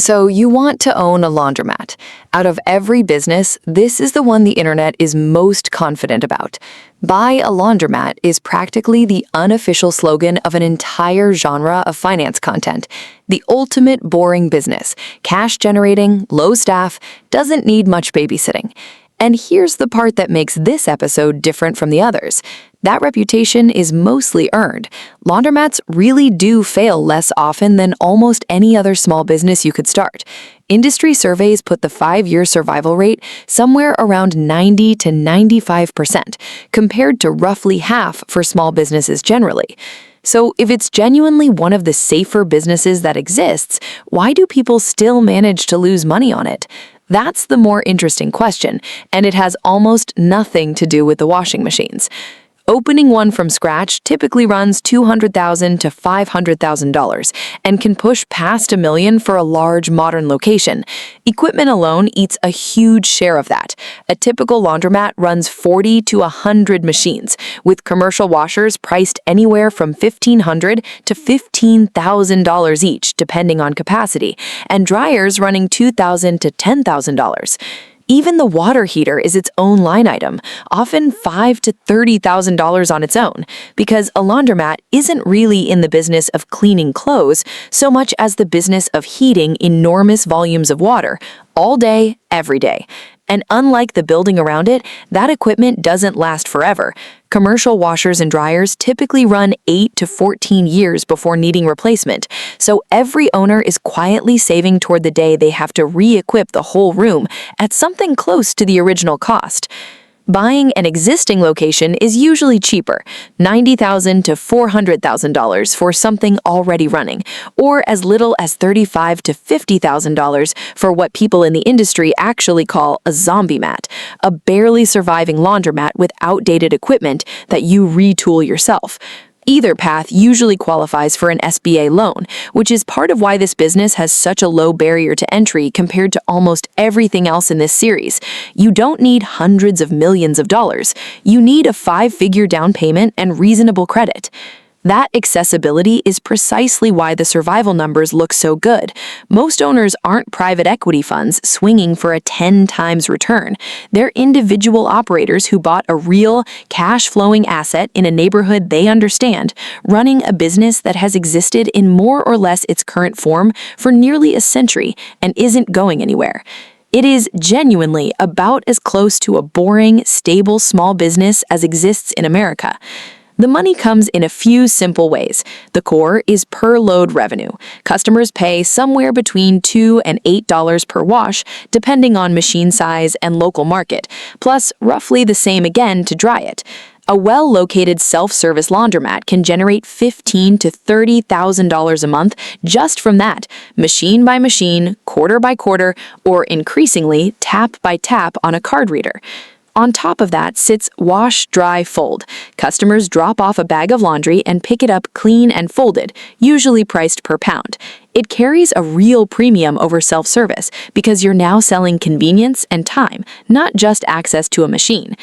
So you want to own a laundromat. Out of every business, this is the one the internet is most confident about. Buy a laundromat is practically the unofficial slogan of an entire genre of finance content. The ultimate boring business, cash generating, low staff, doesn't need much babysitting. And here's the part that makes this episode different from the others. That reputation is mostly earned. Laundromats really do fail less often than almost any other small business you could start. Industry surveys put the 5-year survival rate somewhere around 90 to 95%, compared to roughly half for small businesses generally. So if it's genuinely one of the safer businesses that exists, why do people still manage to lose money on it? That's the more interesting question, and it has almost nothing to do with the washing machines. Opening one from scratch typically runs $200,000 to $500,000 and can push past $1 million for a large modern location. Equipment alone eats a huge share of that. A typical laundromat runs 40 to 100 machines, with commercial washers priced anywhere from $1,500 to $15,000 each, depending on capacity, and dryers running $2,000 to $10,000. Even the water heater is its own line item, often $5,000 to $30,000 on its own, because a laundromat isn't really in the business of cleaning clothes so much as the business of heating enormous volumes of water, all day, every day. And unlike the building around it, that equipment doesn't last forever. Commercial washers and dryers typically run 8 to 14 years before needing replacement, so every owner is quietly saving toward the day they have to re-equip the whole room at something close to the original cost. Buying an existing location is usually cheaper, $90,000 to $400,000 for something already running, or as little as $35,000 to $50,000 for what people in the industry actually call a zombie mat, a barely surviving laundromat with outdated equipment that you retool yourself. Either path usually qualifies for an SBA loan, which is part of why this business has such a low barrier to entry compared to almost everything else in this series. You don't need hundreds of millions of dollars. You need a 5-figure down payment and reasonable credit. That accessibility is precisely why the survival numbers look so good. Most owners aren't private equity funds swinging for a 10 times return. They're individual operators who bought a real, cash-flowing asset in a neighborhood they understand, running a business that has existed in more or less its current form for nearly a century and isn't going anywhere. It is genuinely about as close to a boring, stable small business as exists in America. The money comes in a few simple ways. The core is per load revenue. Customers pay somewhere between $2 and $8 per wash, depending on machine size and local market, plus roughly the same again to dry it. A well-located self-service laundromat can generate $15,000 to $30,000 a month just from that, machine by machine, quarter by quarter, or increasingly tap by tap on a card reader. On top of that sits wash, dry, fold. Customers drop off a bag of laundry and pick it up clean and folded, usually priced per pound. It carries a real premium over self-service because you're now selling convenience and time, not just access to a machine.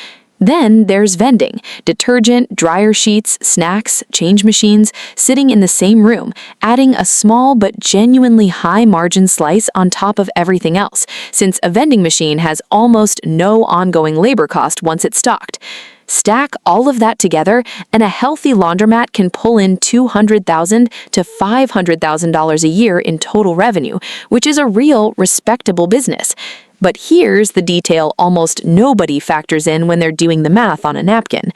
Then there's vending, detergent, dryer sheets, snacks, change machines, sitting in the same room, adding a small but genuinely high-margin slice on top of everything else, since a vending machine has almost no ongoing labor cost once it's stocked. Stack all of that together, and a healthy laundromat can pull in $200,000 to $500,000 a year in total revenue, which is a real, respectable business. But here's the detail almost nobody factors in when they're doing the math on a napkin.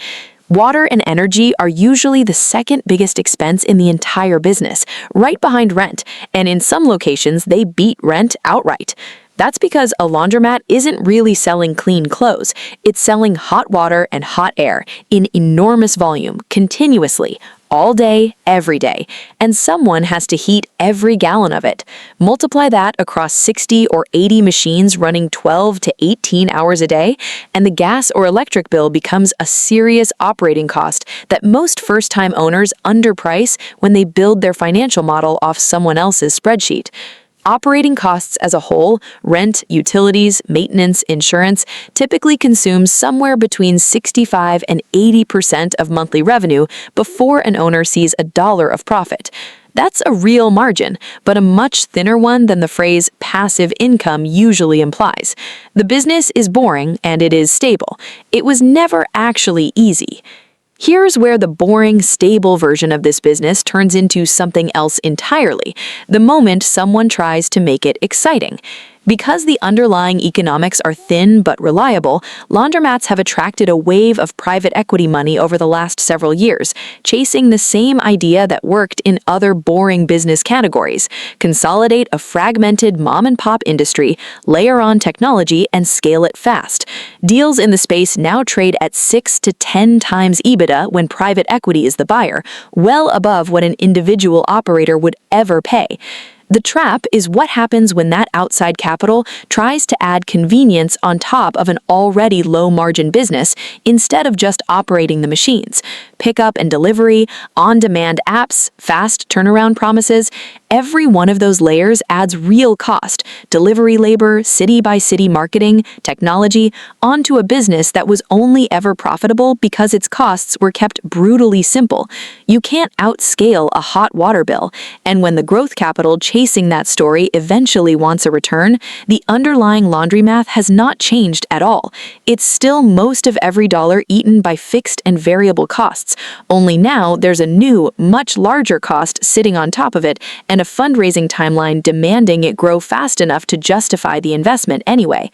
Water and energy are usually the second biggest expense in the entire business, right behind rent, and in some locations they beat rent outright. That's because a laundromat isn't really selling clean clothes. It's selling hot water and hot air in enormous volume, continuously, all day, every day, and someone has to heat every gallon of it. Multiply that across 60 or 80 machines running 12 to 18 hours a day, and the gas or electric bill becomes a serious operating cost that most first-time owners underprice when they build their financial model off someone else's spreadsheet. Operating costs as a whole, rent, utilities, maintenance, insurance, typically consume somewhere between 65 and 80% of monthly revenue before an owner sees a dollar of profit. That's a real margin, but a much thinner one than the phrase passive income usually implies. The business is boring and it is stable. It was never actually easy. Here's where the boring, stable version of this business turns into something else entirely, the moment someone tries to make it exciting. Because the underlying economics are thin but reliable, laundromats have attracted a wave of private equity money over the last several years, chasing the same idea that worked in other boring business categories: consolidate a fragmented mom-and-pop industry, layer on technology, and scale it fast. Deals in the space now trade at 6 to 10 times EBITDA when private equity is the buyer, well above what an individual operator would ever pay. The trap is what happens when that outside capital tries to add convenience on top of an already low-margin business instead of just operating the machines. Pickup and delivery, on-demand apps, fast turnaround promises, every one of those layers adds real cost, delivery labor, city-by-city marketing, technology, onto a business that was only ever profitable because its costs were kept brutally simple. You can't outscale a hot water bill, and when the growth capital chasing that story eventually wants a return, the underlying laundry math has not changed at all. It's still most of every dollar eaten by fixed and variable costs, only now there's a new, much larger cost sitting on top of it and a fundraising timeline demanding it grow fast enough to justify the investment anyway.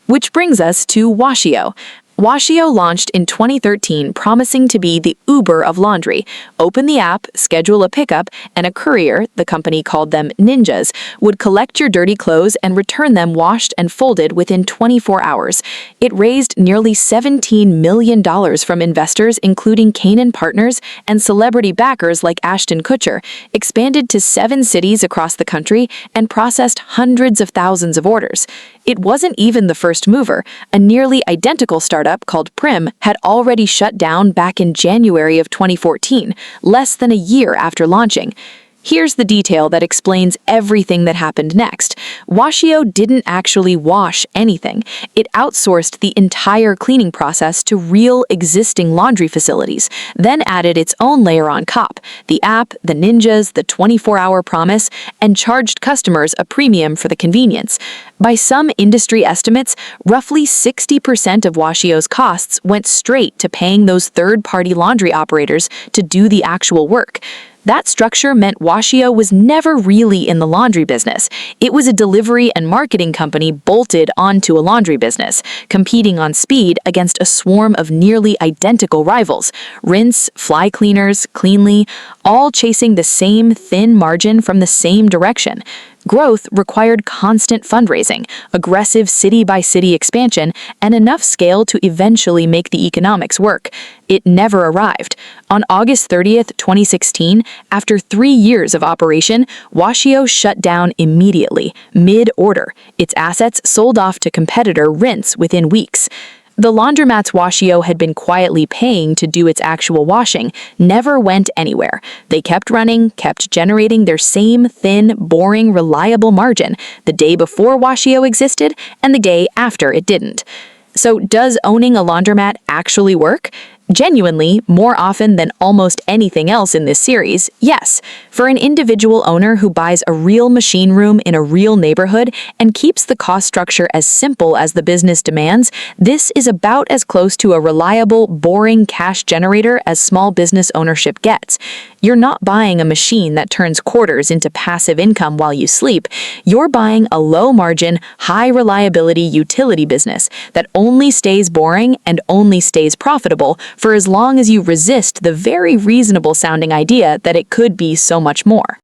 Which brings us to Washio. Washio launched in 2013, promising to be the Uber of laundry. Open the app, schedule a pickup, and a courier, the company called them ninjas, would collect your dirty clothes and return them washed and folded within 24 hours. It raised nearly $17 million from investors including Canaan Partners and celebrity backers like Ashton Kutcher, expanded to 7 cities across the country, and processed hundreds of thousands of orders. It wasn't even the first mover. A nearly identical startup called Prim had already shut down back in January of 2014, less than a year after launching. Here's the detail that explains everything that happened next. Washio didn't actually wash anything. It outsourced the entire cleaning process to real existing laundry facilities, then added its own layer on top: the app, the ninjas, the 24-hour promise, and charged customers a premium for the convenience. By some industry estimates, roughly 60% of Washio's costs went straight to paying those third-party laundry operators to do the actual work. That structure meant Washio was never really in the laundry business. It was a delivery and marketing company bolted onto a laundry business, competing on speed against a swarm of nearly identical rivals: Rinse, Fly Cleaners, Cleanly, all chasing the same thin margin from the same direction. Growth required constant fundraising, aggressive city-by-city expansion, and enough scale to eventually make the economics work. It never arrived. On August 30th, 2016, after 3 years of operation, Washio shut down immediately, mid-order. Its assets sold off to competitor Rinse within weeks. The laundromats Washio had been quietly paying to do its actual washing never went anywhere. They kept running, kept generating their same thin, boring, reliable margin the day before Washio existed and the day after it didn't. So does owning a laundromat actually work? Genuinely, more often than almost anything else in this series, yes. For an individual owner who buys a real machine room in a real neighborhood and keeps the cost structure as simple as the business demands, this is about as close to a reliable, boring cash generator as small business ownership gets. You're not buying a machine that turns quarters into passive income while you sleep. You're buying a low-margin, high-reliability utility business that only stays boring and only stays profitable for as long as you resist the very reasonable-sounding idea that it could be so much more.